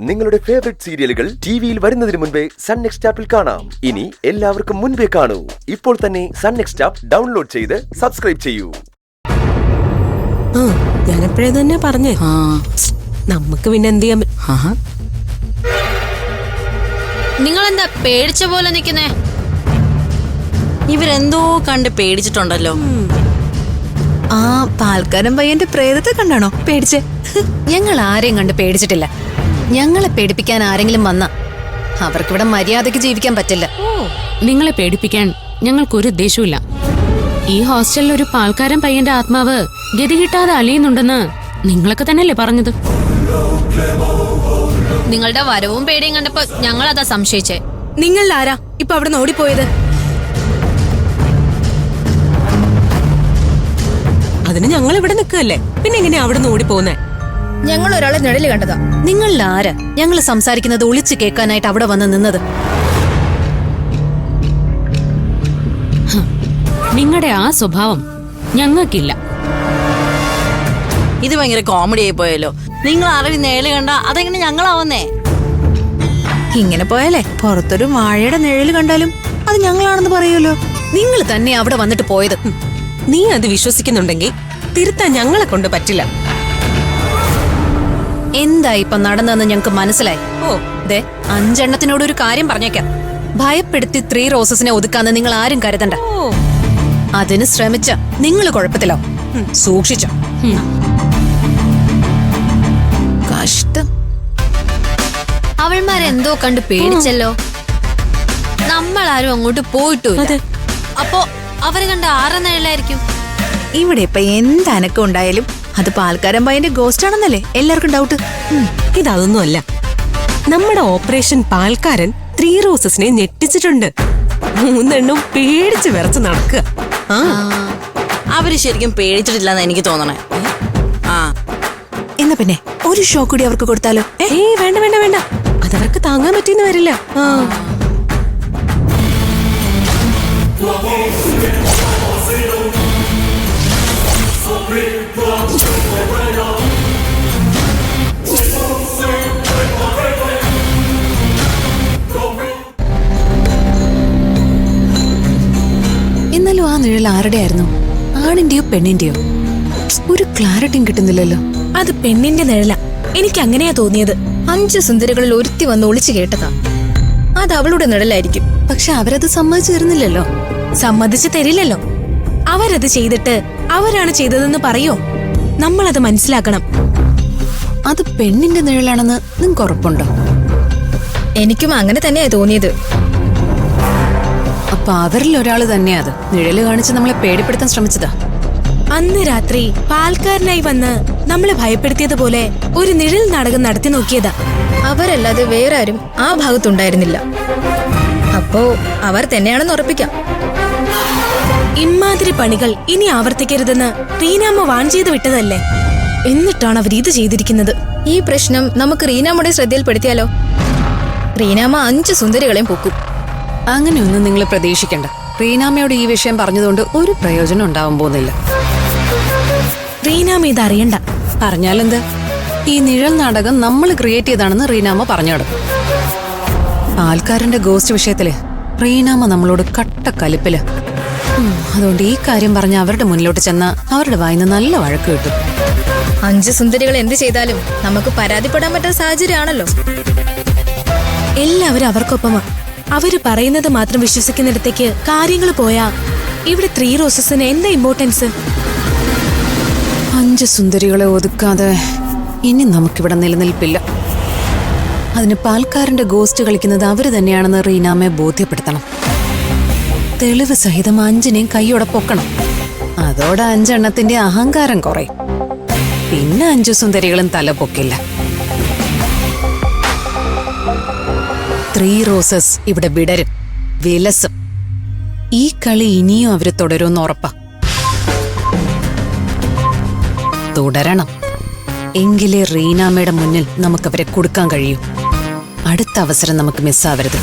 നിങ്ങളുടെ ഫേവറേറ്റ് സീരിയലുകൾ ടിവിയിൽ വരുന്നതിന് മുൻപേ സൺ നെക്സ്റ്റ് ആപ്പിൽ കാണാം. ഇനി എല്ലാവർക്കും മുൻപേ കാണൂ. ഇപ്പോൾ തന്നെ സൺ നെക്സ്റ്റ് ആപ്പ് ഡൗൺലോഡ് ചെയ്ത് സബ്സ്ക്രൈബ് ചെയ്യൂ. ഞാനെപ്പോഴേ തന്നെ പറഞ്ഞേ, നമുക്ക് പിന്നെ എന്ത് ചെയ്യാൻ? നിങ്ങളെന്താ പേടിച്ച പോലെ നിക്കുന്നേ? ഇവരെന്തോ കണ്ട് പേടിച്ചിട്ടുണ്ടല്ലോ. ആ പാൽക്കാരൻ പയ്യന്റെ പ്രേതത്തെ കണ്ടാണോ പേടിച്ചേ? ഞങ്ങൾ ആരെയും കണ്ട് പേടിച്ചിട്ടില്ല. ഞങ്ങളെ പേടിപ്പിക്കാൻ ആരെങ്കിലും വന്ന അവർക്കിവിടെ മര്യാദയ്ക്ക് ജീവിക്കാൻ പറ്റില്ല. നിങ്ങളെ പേടിപ്പിക്കാൻ ഞങ്ങൾക്കൊരു ഉദ്ദേശവുമില്ല. ഈ ഹോസ്റ്റലിൽ ഒരു പാൽക്കാരൻ പയ്യന്റെ ആത്മാവ് ഗതി കിട്ടാതെ അലയുന്നുണ്ടെന്ന് നിങ്ങളൊക്കെ തന്നെയല്ലേ പറഞ്ഞത്? നിങ്ങളുടെ വരവും പേടിയും കണ്ടപ്പോ ഞങ്ങൾ അതാ സംശയിച്ചേ. നിങ്ങളിൽ ആരാ ഇപ്പൊ അവിടെ നിന്ന് ഓടിപ്പോയത്? അതിന് ഞങ്ങൾ ഇവിടെ നിൽക്കല്ലേ, പിന്നെ എങ്ങനെയാ അവിടെ നിന്ന് ഓടിപ്പോന്നേ? ഞങ്ങൾ ഒരാളെ നിഴല് കണ്ടതാ. നിങ്ങളിൽ ആരാ ഞങ്ങൾ സംസാരിക്കുന്നത് ഒളിച്ചു കേൾക്കാനായിട്ട് അവിടെ വന്ന് നിന്നത്? നിങ്ങളുടെ ആ സ്വഭാവം ഞങ്ങൾക്കില്ല. ഇത് ഭയങ്കര കോമഡി ആയി പോയല്ലോ. നിങ്ങൾ ആരെയും നേള് കണ്ട അതെങ്ങനെ ഞങ്ങളാവുന്നേ? ഇങ്ങനെ പോയാലേ പുറത്തൊരു വാഴയുടെ നിഴല് കണ്ടാലും അത് ഞങ്ങളാണെന്ന് പറയുമല്ലോ. നിങ്ങൾ തന്നെ അവിടെ വന്നിട്ട് പോയത്. നീ അത് വിശ്വസിക്കുന്നുണ്ടെങ്കിൽ തിരുത്താൻ ഞങ്ങളെ കൊണ്ട് പറ്റില്ല. എന്താ ഇപ്പൊ നടന്നതെന്ന് ഞങ്ങക്ക് മനസ്സിലായി. ദേ 5 എണ്ണത്തിനോട് ഒരു കാര്യം പറഞ്ഞേക്കാം. ഭയപ്പെടുത്തി 3 റോസസിനെ ഒതുക്കാന്ന് നിങ്ങൾ ആരും കരുതണ്ട. അതിന് ശ്രമിച്ച നിങ്ങൾ കുഴപ്പത്തിലോ. സൂക്ഷിച്ചോ. കഷ്ടം. അവൾമാരെന്തോ കണ്ട് പേടിച്ചല്ലോ. നമ്മളാരും അങ്ങോട്ട് പോയിട്ടില്ല. അപ്പോ അവര് കണ്ട ആരെ നിഴലായിരിക്കും? ഇവിടെ ഇപ്പൊ എന്ത് അനക്കം ഉണ്ടായാലും അത് പാൽക്കാരൻ പയ്യന്റെ ഗോസ്റ്റ് ആണെന്നല്ലേ എല്ലാവർക്കും ഡൗട്ട്. ഇതൊന്നും അല്ല, നമ്മുടെ ഓപ്പറേഷൻ പാൽക്കാരൻ 3 റോസസിനെ ഞെട്ടിച്ചിട്ടുണ്ട്. 3 എണ്ണം പേടിച്ച് വിറച്ച് നടക്കുക. അവര് ശരിക്കും പേടിച്ചിട്ടില്ലെന്ന് എനിക്ക് തോന്നണേ. എന്നാ പിന്നെ ഒരു ഷോ കൂടി അവർക്ക് കൊടുത്താലോ? വേണ്ട വേണ്ട വേണ്ട, അതവർക്ക് താങ്ങാൻ പറ്റിയെന്ന് വരില്ല. എന്നാലും ആ നിഴൽ ആരുടെ ആയിരുന്നു? ആണിന്റെയോ പെണ്ണിന്റെയോ? ഒരു ക്ലാരിറ്റിയും കിട്ടുന്നില്ലല്ലോ. അത് പെണ്ണിന്റെ നിഴല. എനിക്ക് അങ്ങനെയാ തോന്നിയത്. 5 സുന്ദരികളിൽ ഒരുത്തി വന്ന് ഒളിച്ചു കേട്ടതാ. അത് അവളുടെ നിഴലായിരിക്കും. പക്ഷെ അവരത് സമ്മതിച്ചു തരുന്നില്ലല്ലോ. സമ്മതിച്ചു തരില്ലല്ലോ. അവരത് ചെയ്തിട്ട് അവരാണ് ചെയ്തതെന്ന് പറയോ? നമ്മളത് മനസ്സിലാക്കണം. അത് പെണ്ണിന്റെ നിഴലാണെന്ന് നിങ്ങൾക്ക് ഉറപ്പുണ്ടോ? എനിക്കും അങ്ങനെ തന്നെയാ തോന്നിയത്. അപ്പൊ അവരിൽ ഒരാള് തന്നെയാ അത് നിഴല് കാണിച്ച് നമ്മളെ പേടിപ്പെടുത്താൻ ശ്രമിച്ചതാ. അന്ന് രാത്രി പാൽക്കാരനായി വന്ന് നമ്മളെ ഭയപ്പെടുത്തിയതുപോലെ ഒരു നിഴൽ നാടകം നടത്തി നോക്കിയതാ. അവരല്ലാതെ വേറെ ആരും ആ ഭാഗത്തുണ്ടായിരുന്നില്ല. അപ്പോ അവർ തന്നെയാണെന്ന് ഉറപ്പിക്കാം. ഇമ്മാതിരി പണികൾ ഇനി ആവർത്തിക്കരുതെന്ന് റീനാമ്മ വാൺ ചെയ്ത് വിട്ടതല്ലേ? എന്നിട്ടാണ് അവർ ഇത് ചെയ്തിരിക്കുന്നത്. ഈ പ്രശ്നം നമുക്ക് റീനാമ്മയുടെ ശ്രദ്ധയിൽപ്പെടുത്തിയാലോ? റീനാമ്മ 5 സുന്ദരികളെയും പൊക്കും. അങ്ങനെയൊന്നും നിങ്ങൾ പ്രതീക്ഷിക്കണ്ട. റീനാമ്മയോട് ഈ വിഷയം പറഞ്ഞതുകൊണ്ട് ഒരു പ്രയോജനം ഉണ്ടാവാൻ പോകുന്നില്ല. റീനാമ്മ ഇത് അറിയണ്ട. പറഞ്ഞാലെന്ത്? ഈ നിഴൽ നാടകം നമ്മൾ ക്രിയേറ്റ് ചെയ്താണെന്ന് റീനാമ്മ പറഞ്ഞിടും. പാൽക്കാരന്റെ ഗോസ്റ്റ് വിഷയത്തില് റീനാമ്മ നമ്മളോട് കട്ട കലിപ്പില്. അതുകൊണ്ട് ഈ കാര്യം പറഞ്ഞ അവരുടെ മുന്നിലോട്ട് ചെന്ന അവരുടെ വായിന്ന് നല്ല വഴക്ക് കിട്ടും. 5 സുന്ദരികൾ എന്ത് ചെയ്താലും നമുക്ക് പരാതിപ്പെടാൻ പറ്റുന്ന സാഹചര്യമാണല്ലോ. എല്ലാവരും അവർക്കൊപ്പമാ. അവര് പറയുന്നത് മാത്രം വിശ്വസിക്കുന്നിടത്തേക്ക് കാര്യങ്ങൾ പോയാ ഇവിടെ 3 റോസസിന് എന്താ ഇമ്പോർട്ടൻസ്? 5 സുന്ദരികളെ ഒതുക്കാതെ ഇനി നമുക്കിവിടെ നിലനിൽപ്പില്ല. അതിന് പാൽക്കാരന്റെ ഗോസ്റ്റ് കളിക്കുന്നത് അവര് തന്നെയാണെന്ന് റീനാമ്മയെ ബോധ്യപ്പെടുത്തണം. തെളിവ് സഹിതം 5നെയും കൈയോടെ പൊക്കണം. അതോടെ 5 എണ്ണത്തിന്റെ അഹങ്കാരം കുറയും. പിന്നെ 5 സുന്ദരികളും തല പൊക്കില്ല. 3 റോസസ് ഇവിടെ വിടരും, വിലസും. ഈ കളി ഇനിയും അവര് തുടരുമെന്ന് ഉറപ്പാ. തുടരണം. എങ്കിലേ റീനാമ്മയുടെ മുന്നിൽ നമുക്കവരെ കൊടുക്കാൻ കഴിയൂ. അടുത്ത അവസരം നമുക്ക് മിസ്സാവരുത്.